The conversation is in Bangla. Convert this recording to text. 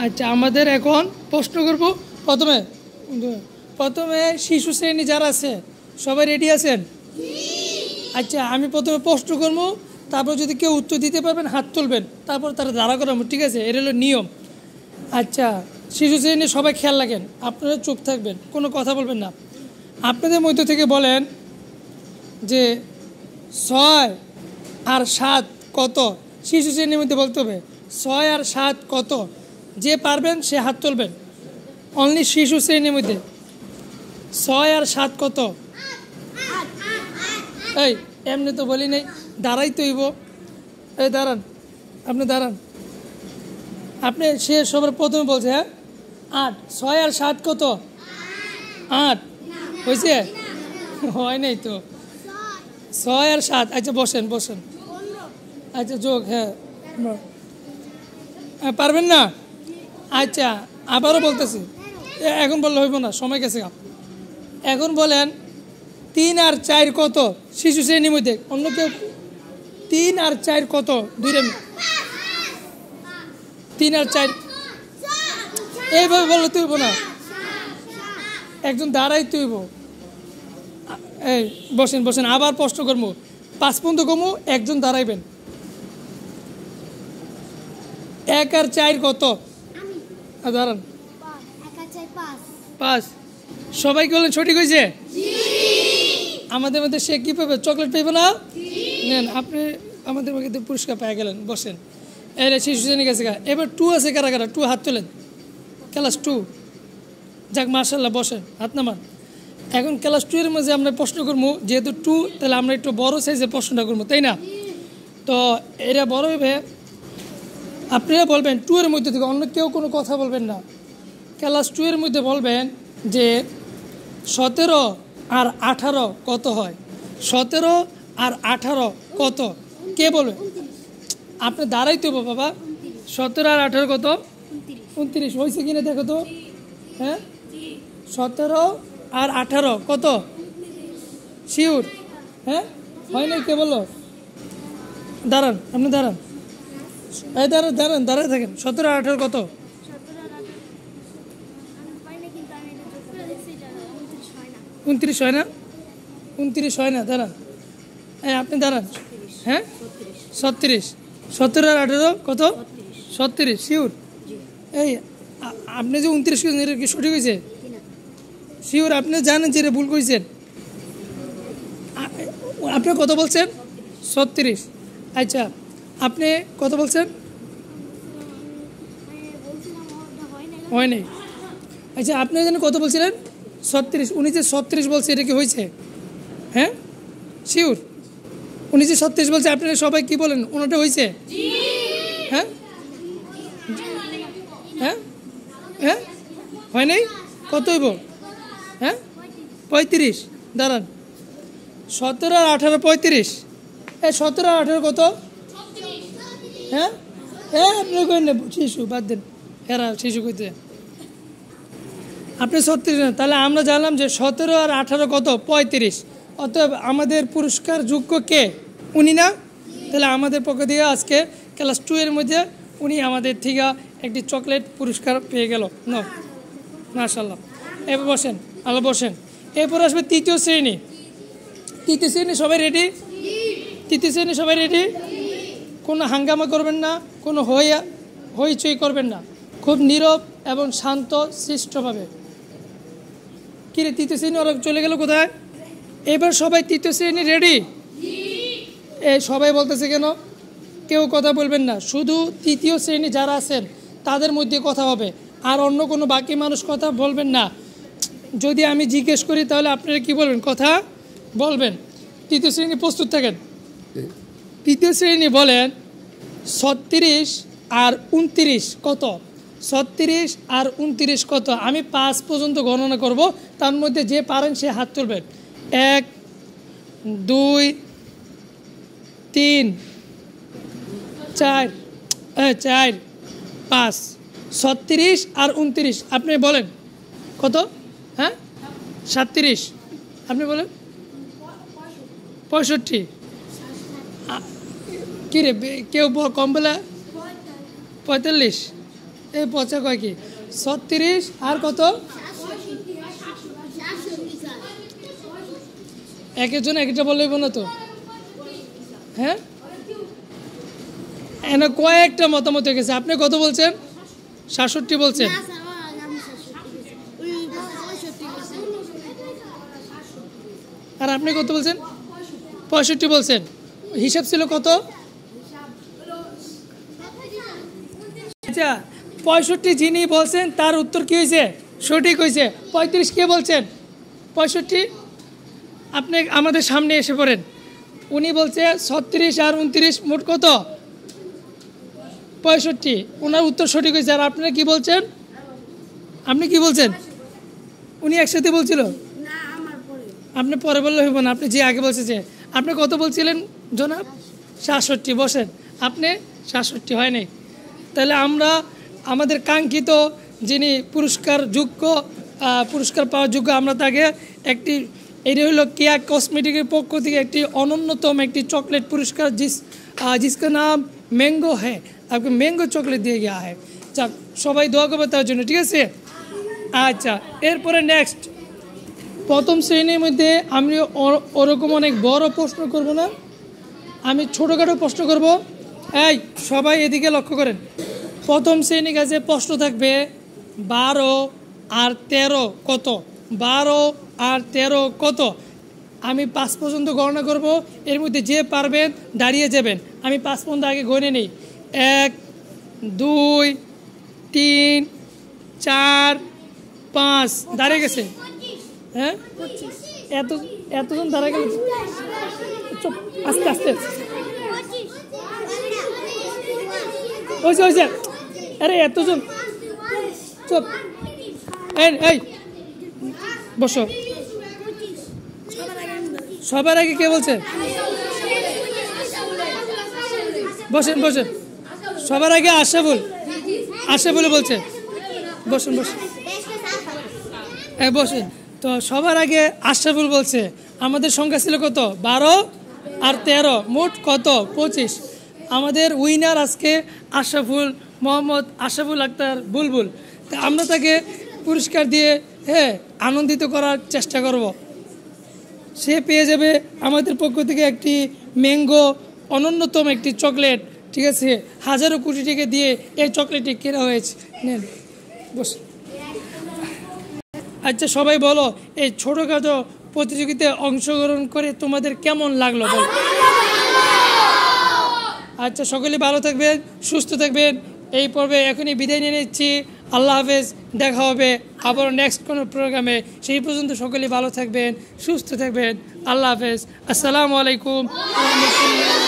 আচ্ছা, আমাদের এখন প্রশ্ন করব। প্রথমে প্রথমে শিশু শ্রেণী যারা আছে সবাই রেডি আছেন? আচ্ছা, আমি প্রথমে প্রশ্ন করবো, তারপর যদি কেউ উত্তর দিতে পারবেন হাত তুলবেন, তারপর তারা দাঁড়া করাবো, ঠিক আছে? এর হলো নিয়ম। আচ্ছা, শিশু শ্রেণী সবাই খেয়াল রাখেন, আপনারা চুপ থাকবেন, কোনো কথা বলবেন না। আপনাদের মধ্য থেকে বলেন যে 6 আর 7 কত? শিশু শ্রেণীর মধ্যে বলতে হবে 6 আর 7 কত। যে পারবেন সে হাত তুলবেন, অনলি শিশু শ্রেণীর মধ্যে। 6 আর 7 কত? এই এমনি তো বলি নাই, দাঁড়াই তো হইব। এই দাঁড়ান, আপনি দাঁড়ান। আপনি সে সবার প্রথমে বলছে, হ্যাঁ 8। 6 আর 7 কত? 8 হয়েছে? হয় নাই তো। 6 আর 7। আচ্ছা বসেন বসেন। আচ্ছা যোগ, হ্যাঁ পারবেন না? আচ্ছা আবারও বলতেছি, এখন বললে হইব না, সময় গেছে। এখন বলেন 3 আর 4 কত? শিশু শ্রেণীর মধ্যে অন্য কেউ? 3 আর 4 কত? 3 আর 4 এইভাবে বললে তুইব না, একজন দাঁড়াই তুইব। এই বসেন বসেন, আবার প্রশ্ন করবো। 5 পর্যন্ত কমু, একজন দাঁড়াইবেন। 1 আর 4 কত? দাঁড়ান। 5। সবাই বলেন সঠিক হয়েছে? আমাদের মধ্যে সে কি পাবে? চকলেট পাইবে না? নেন, আপনি আমাদের মধ্যে পুরস্কার পেয়ে গেলেন। বসেন। এই শিশু শ্রেণী গেছে। এবার 2 আছে কারা কারা? 2 হাত তোলেন। ক্লাস 2। যাক মার্শাল্লাহ, বসেন, হাত নামান। এখন ক্লাস 2 এর মাঝে আমরা প্রশ্ন করবো, যেহেতু 2, তাহলে আমরা একটু বড় সাইজে প্রশ্নটা করবো, তাই না? তো এটা বড় হবে, আপনারা বলবেন 2 এর মধ্যে থেকে, অন্য কেউ কোনো কথা বলবেন না। ক্লাস 2 এর মধ্যে বলবেন যে 17 আর 18 কত হয়? 17 আর 18 কত? কে বলবে? আপনি দাঁড়াইতে হবে বাবা। 17 আর 18 কত? 29 হয়েছে কিনা দেখো তো। হ্যাঁ 17 আর 18 কত? শিওর? হ্যাঁ হয় নাই, কে বললো? দাঁড়ান, আপনি দাঁড়ান। এই দাঁড়ান দাঁড়ান, দাঁড়ায় থাকেন। 17 আর 18 কত? 29 হয় না? 29 হয় না, দাঁড়ান। এই আপনি দাঁড়ান। হ্যাঁ 36। 17 আর 18 কত? 36 শিওর? এই আপনি যে 29 কেছেন, এটা কি সঠিক হয়েছে? শিওর? আপনি জানেন যে এটা ভুল করেছেন? আপনি কত বলছেন? 36। আচ্ছা আপনি কত বলছেন? হয় নাই। আচ্ছা আপনি জানেন কত বলছিলেন? 36। উনি যে 36 বলছে, এটা কি হয়েছে? হ্যাঁ শিওর? উনি যে 36 বলছে, আপনারা সবাই কি বলেন? ওনাটা হয়েছে? হ্যাঁ হ্যাঁ হ্যাঁ হয় নাই? কত হইব? হ্যাঁ 35। দাঁড়ান। 17 আর 18 35। এই 17 আর 18 কত? হ্যাঁ হ্যাঁ আপনি কই না, শিশু বাদ দেন, এরা শিশু কইতে। আপনি 36 না, তাহলে আমরা জানলাম যে 17 আর 18 কত? 35। অতএব আমাদের পুরস্কার যোগ্য কে? উনি না? তাহলে আমাদের পক্ষ থেকে আজকে ক্লাস 2 এর মধ্যে উনি আমাদের থেকে একটি চকলেট পুরস্কার পেয়ে গেল। না মাশাআল্লাহ। এবার বসেন, আল্লাহ বসেন। এরপর আসবে তৃতীয় শ্রেণী। তৃতীয় শ্রেণী সবাই রেডি? তৃতীয় শ্রেণী সবাই রেডি? কোনো হাঙ্গামা করবেন না, কোনো হইচই করবেন না, খুব নীরব এবং শান্ত শিষ্টভাবে। কিরে তৃতীয় শ্রেণী ওরা চলে গেল কোথায়? এবার সবাই তৃতীয় শ্রেণী রেডি? এই সবাই বলতেছে কেন? কেউ কথা বলবেন না, শুধু তৃতীয় শ্রেণী যারা আছেন তাদের মধ্যে কথা হবে, আর অন্য কোনো বাকি মানুষ কথা বলবেন না। যদি আমি জিজ্ঞেস করি তাহলে আপনারা কি বলবেন? কথা বলবেন। তৃতীয় শ্রেণী প্রস্তুত থাকেন। তৃতীয় শ্রেণী বলেন 36 আর 29 কত? 36 আর 29 কত? আমি 5 পর্যন্ত গণনা করব, তার মধ্যে যে পারেন সে হাত তুলবেন। 1 2 3 4 4 5। 36 আর 29 আপনি বলেন কত? হ্যাঁ 37। আপনি বলেন 65। কী রে কেউ কম বলে? 45। এই পচা কয় কি 36 আর কত একের জন্য একটা বললেই না তো হ্যাঁ এনে কয়েকটা মতামত হয়ে গেছে আপনি কত বলছেন 67 বলছেন আর আপনি কত বলছেন 65 বলছেন হিসাব ছিল কত আচ্ছা 65 যিনি বলছেন তার উত্তর কি হয়েছে সঠিক হয়েছে 35 কে বলছেন 65 আপনি আমাদের সামনে এসে পড়েন উনি বলছে 36 আর 29 মোট কত 65 ওনার উত্তর সঠিক হয়েছে আর আপনারা কি বলছেন আপনি কি বলছেন উনি একসাথে বলছিল আপনি পরে বললে হইব না আপনি যে আগে বলছে যে আপনি কত বলছিলেন জনাব 67 বসেন আপনি 67 হয় নাই তাহলে আমরা আমাদের কাঙ্ক্ষিত যিনি পুরস্কার পাওয়ার যোগ্য আমরা তাকে একটি এটা হলো কেয়া কসমেটিকের পক্ষ থেকে একটি অনন্যতম একটি চকলেট পুরস্কার जिसका नाम मैंगो है आपको मैंगो चॉकलेट दिया गया है যাক সবাই দোয়া করবে তার জন্য ঠিক আছে আচ্ছা এরপরে নেক্সট প্রথম শ্রেণীর মধ্যে আমি ওরকম অনেক বড় প্রশ্ন করব না আমি ছোটোখাটো প্রশ্ন করব এই সবাই এদিকে লক্ষ্য করেন প্রথম শ্রেণীর কাছে প্রশ্ন থাকবে 12 আর 13 কত 12 আর 13 কত আমি 5 পর্যন্ত গণনা করব এর মধ্যে যে পারবেন দাঁড়িয়ে যাবেন আমি 5 পর্যন্ত আগে গণে নিই 1 2 3 4 5 দাঁড়িয়ে গেছে হ্যাঁ এতজন দাঁড়িয়ে গেল আস্তে আস্তে ওই আরে এতজন চুপ এই বসো সবার আগে কে বলছে বসেন সবার আগে আশাফুল বলছে বসেন হ্যাঁ বসেন তো সবার আগে আশাফুল বলছে আমাদের সংখ্যা ছিল কত 12 আর 13 মোট কত 25 আমাদের উইনার আজকে মোহাম্মদ আশাফুল আক্তার বুলবুল তা আমরা তাকে পুরস্কার দিয়ে আনন্দিত করার চেষ্টা করব সে পেয়ে যাবে আমাদের পক্ষ থেকে একটি ম্যাঙ্গো অনন্যতম একটি চকলেট ঠিক আছে হাজারো কোটি টাকা দিয়ে এই চকলেটটি কেনা হয়েছে নেন বস আচ্ছা সবাই বলো এই ছোটোখাটো প্রতিযোগিতায় অংশগ্রহণ করে তোমাদের কেমন লাগলো বলো আচ্ছা সকলে ভালো থাকবেন সুস্থ থাকবেন এই পর্বে এখনই বিদায় নিয়ে নিচ্ছি আল্লাহ হাফেজ দেখা হবে আবার নেক্সট কোনো প্রোগ্রামে সেই পর্যন্ত সকলে ভালো থাকবেন সুস্থ থাকবেন আল্লাহ হাফেজ আসসালামু আলাইকুম ওয়া রাহমাতুল্লাহ